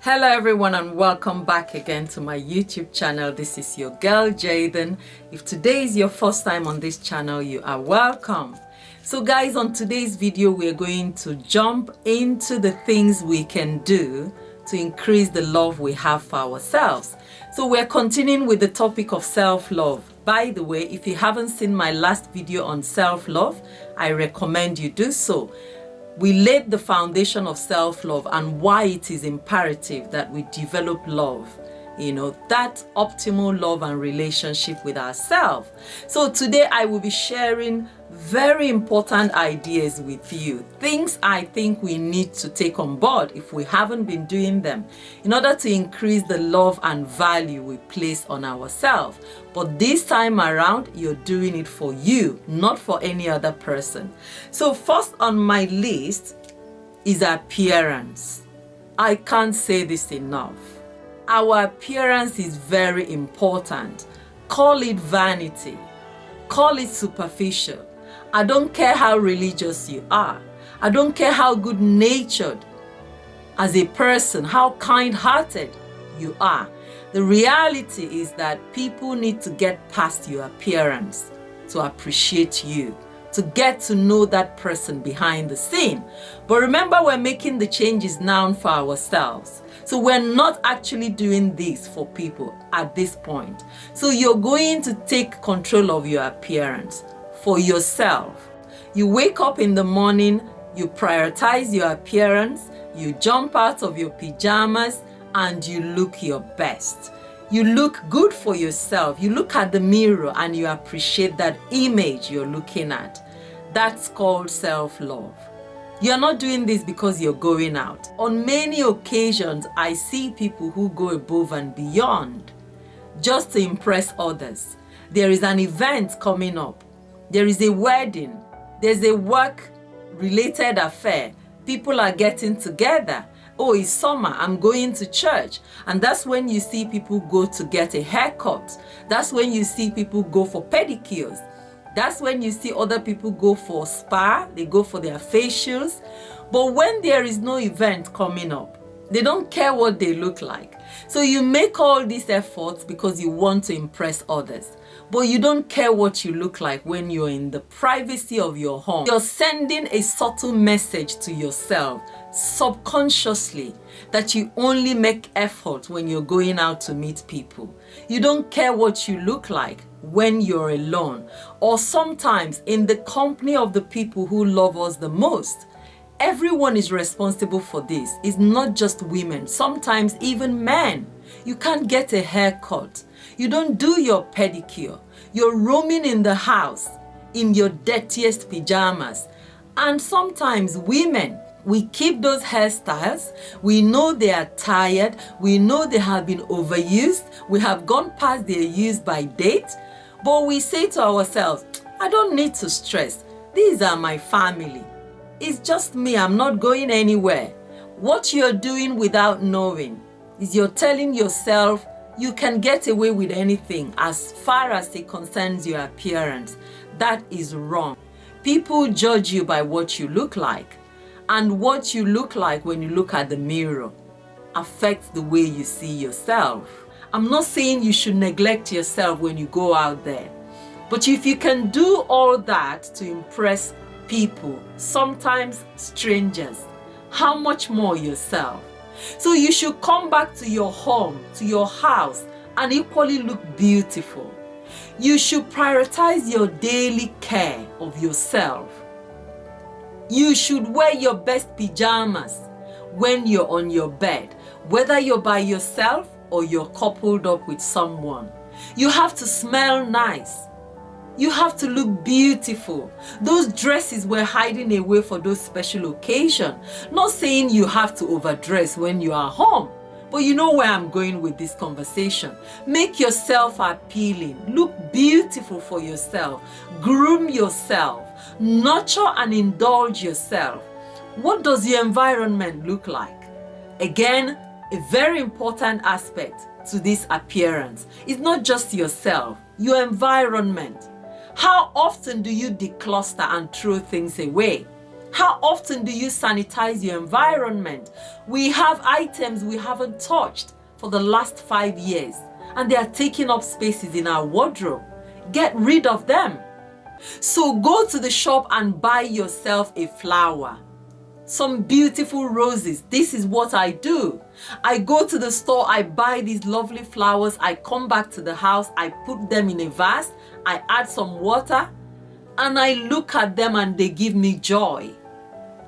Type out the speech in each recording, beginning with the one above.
Hello everyone and welcome back again to my YouTube channel. This is your girl Jaden. If today is your first time on this channel, you are welcome. So guys, on today's video we're going to jump into the things we can do to increase the love we have for ourselves. So we're continuing with the topic of self-love. By the way, if you haven't seen my last video on self-love, I recommend you do so. We laid the foundation of self-love and why it is imperative that we develop love, that optimal love and relationship with ourselves. So today I will be sharing very important ideas with you, things I think we need to take on board if we haven't been doing them in order to increase the love and value we place on ourselves. But this time around, you're doing it for you, not for any other person. So first on my list is appearance. I can't say this enough. Our appearance is very important. Call it vanity. Call it superficial. I don't care how religious you are. I don't care how good-natured as a person, how kind-hearted you are. The reality is that people need to get past your appearance to appreciate you, to get to know that person behind the scene. But remember, we're making the changes now for ourselves. So we're not actually doing this for people at this point. So you're going to take control of your appearance for yourself. You wake up in the morning, you prioritize your appearance, you jump out of your pajamas, and you look your best. You look good for yourself. You look at the mirror and you appreciate that image you're looking at. That's called self-love. You're not doing this because you're going out. On many occasions, I see people who go above and beyond just to impress others. There is an event coming up. There is a wedding. There's a work-related affair. People are getting together. Oh, it's summer, I'm going to church. And that's when you see people go to get a haircut. That's when you see people go for pedicures. That's when you see other people go for spa, they go for their facials. But when there is no event coming up, they don't care what they look like. So you make all these efforts because you want to impress others. But you don't care what you look like when you're in the privacy of your home. You're sending a subtle message to yourself subconsciously that you only make effort when you're going out to meet people. You don't care what you look like when you're alone or sometimes in the company of the people who love us the most. Everyone is responsible for this. It's not just women, sometimes even men. You can't get a haircut. You don't do your pedicure. You're roaming in the house in your dirtiest pajamas. And sometimes women, we keep those hairstyles. We know they are tired. We know they have been overused. We have gone past their use by date. But we say to ourselves, I don't need to stress. These are my family. It's just me. I'm not going anywhere. What you're doing without knowing is you're telling yourself you can get away with anything as far as it concerns your appearance. That is wrong. People judge you by what you look like. And what you look like when you look at the mirror affects the way you see yourself. I'm not saying you should neglect yourself when you go out there. But if you can do all that to impress people, sometimes strangers, how much more yourself? So you should come back to your home, to your house, and equally look beautiful. You should prioritize your daily care of yourself. You should wear your best pajamas when you're on your bed, whether you're by yourself or you're coupled up with someone. You have to smell nice. You have to look beautiful. Those dresses we're hiding away for those special occasions. Not saying you have to overdress when you are home, but you know where I'm going with this conversation. Make yourself appealing. Look beautiful for yourself. Groom yourself. Nurture and indulge yourself. What does your environment look like? Again, a very important aspect to this appearance is not just yourself, your environment. How often do you decluster and throw things away? How often do you sanitize your environment? We have items we haven't touched for the last 5 years, and they are taking up spaces in our wardrobe. Get rid of them. So go to the shop and buy yourself a flower. Some beautiful roses. This is what I do. I go to the store, I buy these lovely flowers, I come back to the house, I put them in a vase, I add some water, and I look at them and they give me joy.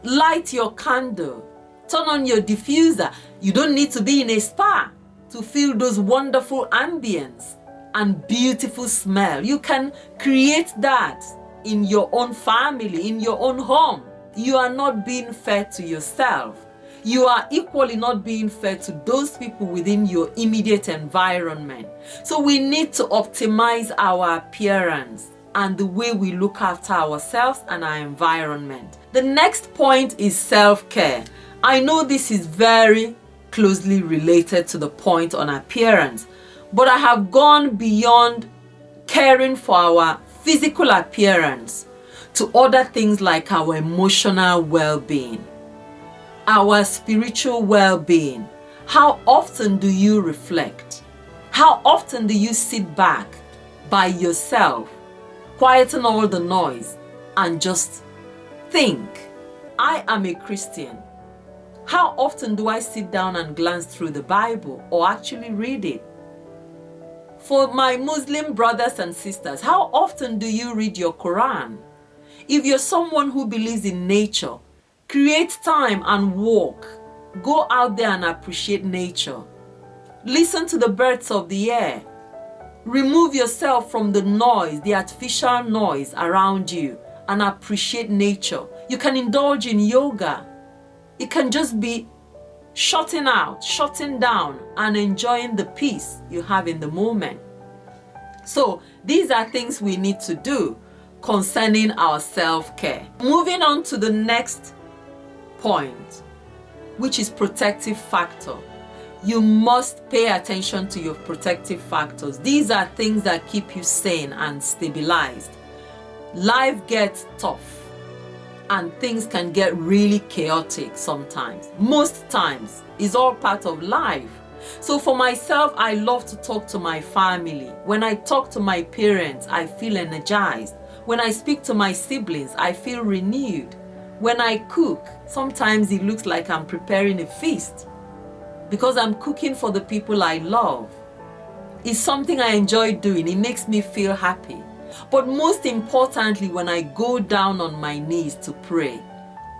Light your candle. Turn on your diffuser. You don't need to be in a spa to feel those wonderful ambience and beautiful smell. You can create that in your own family, in your own home. You are not being fair to yourself. You are equally not being fair to those people within your immediate environment. So we need to optimize our appearance and the way we look after ourselves and our environment. The next point is self-care. I know this is very closely related to the point on appearance, but I have gone beyond caring for our physical appearance to other things like our emotional well-being, our spiritual well-being. How often do you reflect? How often do you sit back by yourself, quieten all the noise, and just think? I am a Christian. How often do I sit down and glance through the Bible or actually read it? For my Muslim brothers and sisters, how often do you read your Quran? If you're someone who believes in nature, create time and walk. Go out there and appreciate nature. Listen to the birds of the air. Remove yourself from the noise, the artificial noise around you, and appreciate nature. You can indulge in yoga. It can just be shutting out, shutting down, and enjoying the peace you have in the moment. So these are things we need to do concerning our self-care. Moving on to the next point, which is protective factor. You must pay attention to your protective factors. These are things that keep you sane and stabilized. Life gets tough and things can get really chaotic sometimes. Most times, it's all part of life. So for myself, I love to talk to my family. When I talk to my parents, I feel energized. When I speak to my siblings, I feel renewed. When I cook, sometimes it looks like I'm preparing a feast because I'm cooking for the people I love. It's something I enjoy doing. It makes me feel happy. But most importantly, when I go down on my knees to pray,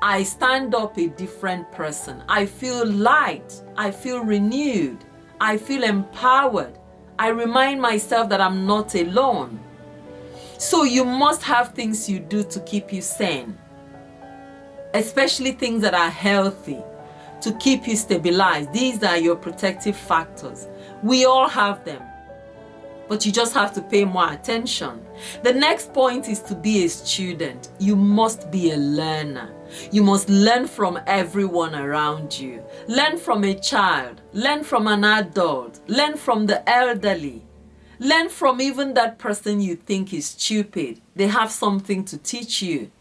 I stand up a different person. I feel light. I feel renewed. I feel empowered. I remind myself that I'm not alone. So you must have things you do to keep you sane, especially things that are healthy, to keep you stabilized. These are your protective factors. We all have them, but you just have to pay more attention. The next point is to be a student. You must be a learner. You must learn from everyone around you. Learn from a child. Learn from an adult. Learn from the elderly. Learn from even that person you think is stupid. They have something to teach you.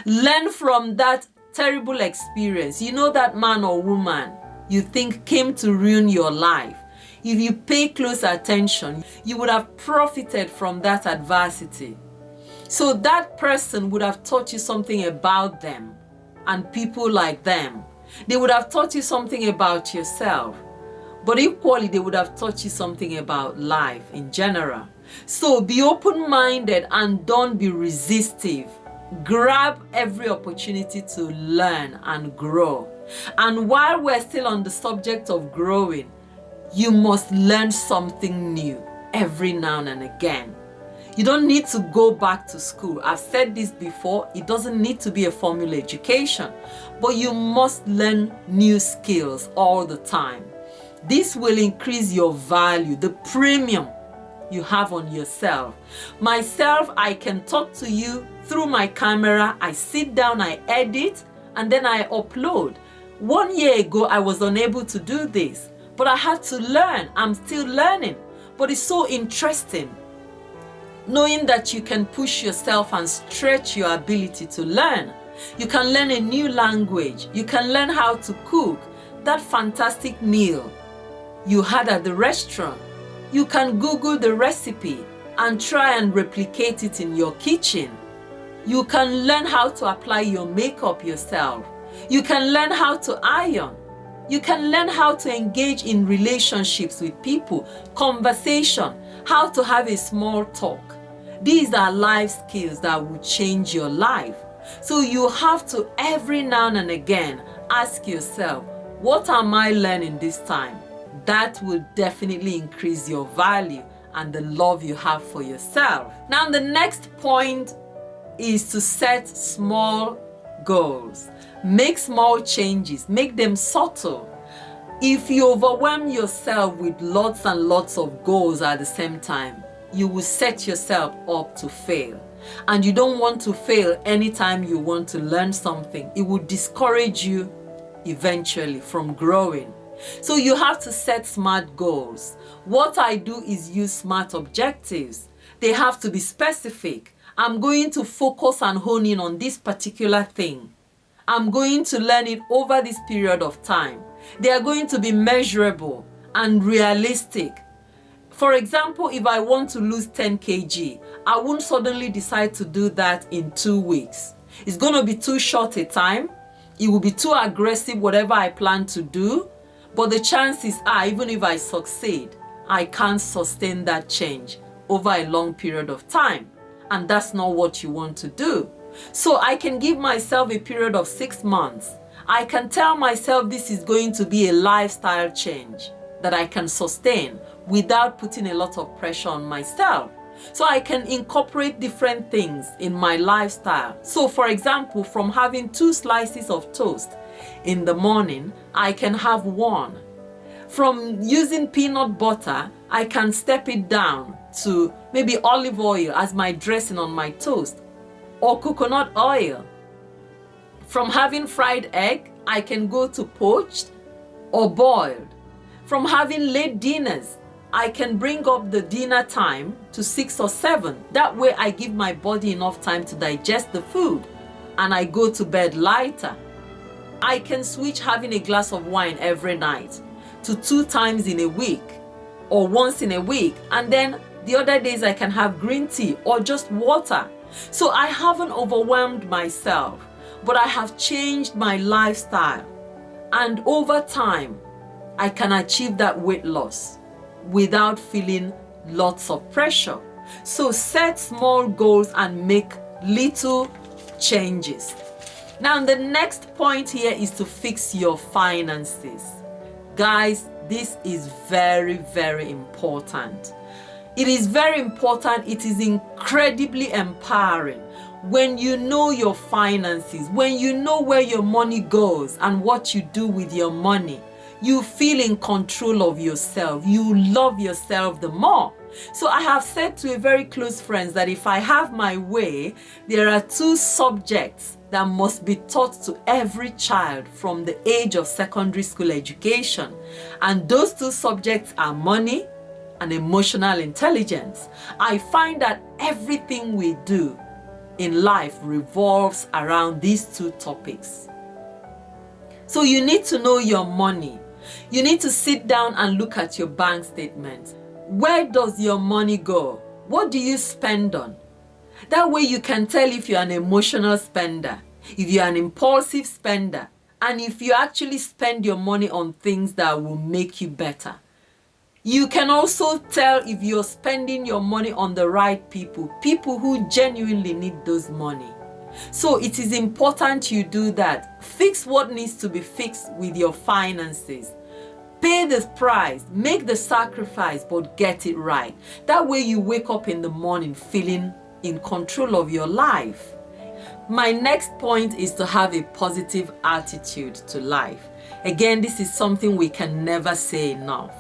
Learn from that terrible experience. You know that man or woman you think came to ruin your life. If you pay close attention, you would have profited from that adversity. So that person would have taught you something about them and people like them. They would have taught you something about yourself. But equally, they would have taught you something about life in general. So be open-minded and don't be resistive. Grab every opportunity to learn and grow. And while we're still on the subject of growing, you must learn something new every now and again. You don't need to go back to school. I've said this before, it doesn't need to be a formal education, but you must learn new skills all the time. This will increase your value, the premium you have on yourself. Myself, I can talk to you through my camera. I sit down, I edit, and then I upload. 1 year ago, I was unable to do this, but I had to learn. I'm still learning, but it's so interesting knowing that you can push yourself and stretch your ability to learn. You can learn a new language. You can learn how to cook that fantastic meal you had at the restaurant. You can Google the recipe and try and replicate it in your kitchen. You can learn how to apply your makeup yourself. You can learn how to iron. You can learn how to engage in relationships with people, conversation, how to have a small talk. These are life skills that will change your life. So you have to every now and again ask yourself, what am I learning this time? That will definitely increase your value and the love you have for yourself. Now, the next point is to set small goals. Make small changes, make them subtle. If you overwhelm yourself with lots and lots of goals at the same time, you will set yourself up to fail. And you don't want to fail anytime you want to learn something. It will discourage you eventually from growing. So you have to set SMART goals. What I do is use SMART objectives. They have to be specific. I'm going to focus and hone in on this particular thing. I'm going to learn it over this period of time. They are going to be measurable and realistic. For example, if I want to lose 10 kg, I won't suddenly decide to do that in 2 weeks. It's going to be too short a time. It will be too aggressive, whatever I plan to do. But the chances are, even if I succeed, I can't sustain that change over a long period of time. And that's not what you want to do. So I can give myself a period of 6 months. I can tell myself this is going to be a lifestyle change that I can sustain without putting a lot of pressure on myself. So I can incorporate different things in my lifestyle. So for example, from having 2 slices of toast in the morning, I can have 1. From using peanut butter, I can step it down to maybe olive oil as my dressing on my toast, or coconut oil. From having fried egg, I can go to poached or boiled. From having late dinners, I can bring up the dinner time to 6 or 7. That way I give my body enough time to digest the food and I go to bed lighter. I can switch having a glass of wine every night to 2 times in a week or once in a week, and then the other days I can have green tea or just water. So I haven't overwhelmed myself, but I have changed my lifestyle, and over time I can achieve that weight loss without feeling lots of pressure. So set small goals and make little changes. Now the next point here is to fix your finances. Guys, this is very, very important. It is very important. It is incredibly empowering when you know your finances, when you know where your money goes and what you do with your money. You feel in control of yourself. You love yourself the more. So I have said to a very close friend that if I have my way, there are 2 subjects that must be taught to every child from the age of secondary school education. And those 2 subjects are money and emotional intelligence. I find that everything we do in life revolves around these 2 topics. So you need to know your money. You need to sit down and look at your bank statement. Where does your money go? What do you spend on? That way you can tell if you're an emotional spender, if you're an impulsive spender, and if you actually spend your money on things that will make you better. You can also tell if you're spending your money on the right people, people who genuinely need those money. So it is important you do that. Fix what needs to be fixed with your finances. Pay the price, make the sacrifice, but get it right. That way you wake up in the morning feeling in control of your life. My next point is to have a positive attitude to life. Again, this is something we can never say enough.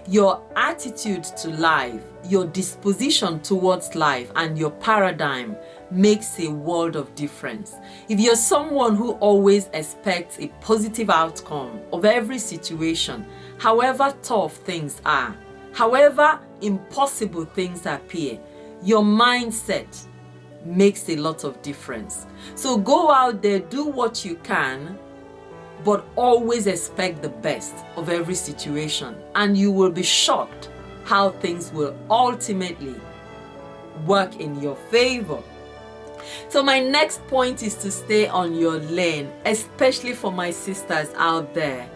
Your attitude to life, your disposition towards life, and your paradigm makes a world of difference. If you're someone who always expects a positive outcome of every situation, however tough things are, however impossible things appear, your mindset makes a lot of difference. So go out there, do what you can, but always expect the best of every situation, and you will be shocked how things will ultimately work in your favor. So my next point is to stay on your lane, especially for my sisters out there.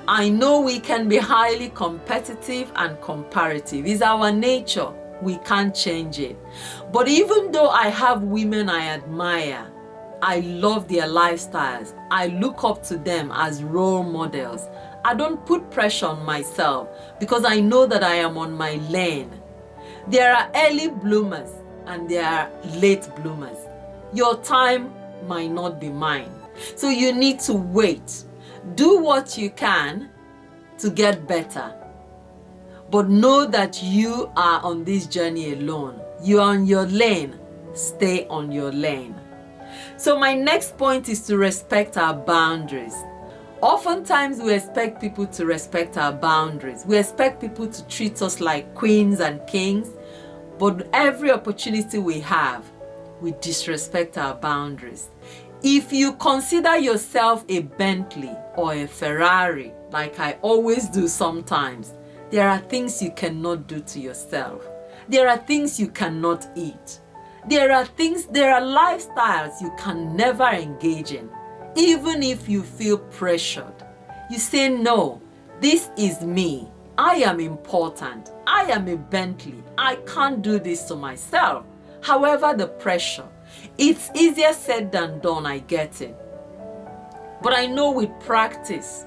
I know we can be highly competitive and comparative. It's our nature. We can't change it. But even though I have women I admire, I love their lifestyles, I look up to them as role models, I don't put pressure on myself because I know that I am on my lane. There are early bloomers and there are late bloomers. Your time might not be mine. So you need to wait. Do what you can to get better. But know that you are on this journey alone. You are on your lane. Stay on your lane. So my next point is to respect our boundaries. Oftentimes we expect people to respect our boundaries. We expect people to treat us like queens and kings. But every opportunity we have, we disrespect our boundaries. If you consider yourself a Bentley or a Ferrari, like I always do sometimes, there are things you cannot do to yourself. There are things you cannot eat. There are lifestyles you can never engage in. Even if you feel pressured, you say, no, this is me. I am important. I am a Bentley. I can't do this to myself. However, the pressure, it's easier said than done, I get it. But I know with practice,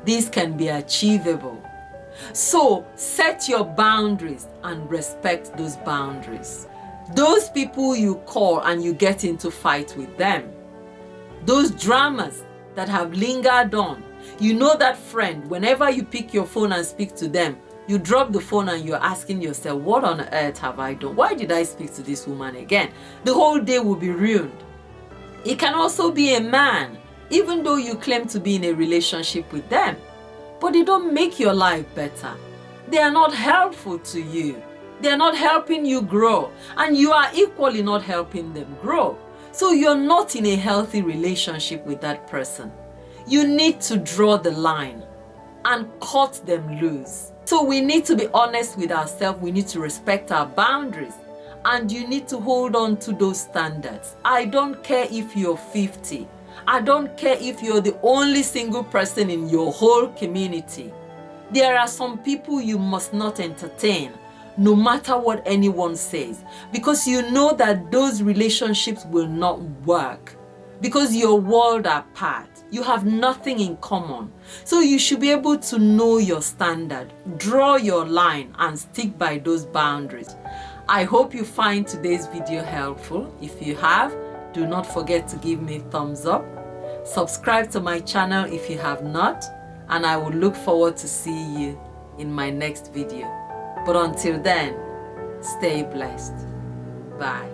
this can be achievable. So set your boundaries and respect those boundaries. Those people you call and you get into fight with them, those dramas that have lingered on, you know that friend, whenever you pick your phone and speak to them, you drop the phone and you're asking yourself, what on earth have I done? Why did I speak to this woman again? The whole day will be ruined. It can also be a man, even though you claim to be in a relationship with them, but they don't make your life better. They are not helpful to you. They are not helping you grow, and you are equally not helping them grow. So you're not in a healthy relationship with that person. You need to draw the line and cut them loose. So we need to be honest with ourselves. We need to respect our boundaries, and you need to hold on to those standards. I don't care if you're 50. I don't care if you're the only single person in your whole community. There are some people you must not entertain, no matter what anyone says, because you know that those relationships will not work, because your worlds are apart. You have nothing in common. So you should be able to know your standard, draw your line, and stick by those boundaries. I hope you find today's video helpful. If you have, do not forget to give me a thumbs up. Subscribe to my channel if you have not, and I will look forward to seeing you in my next video. But until then, stay blessed. Bye.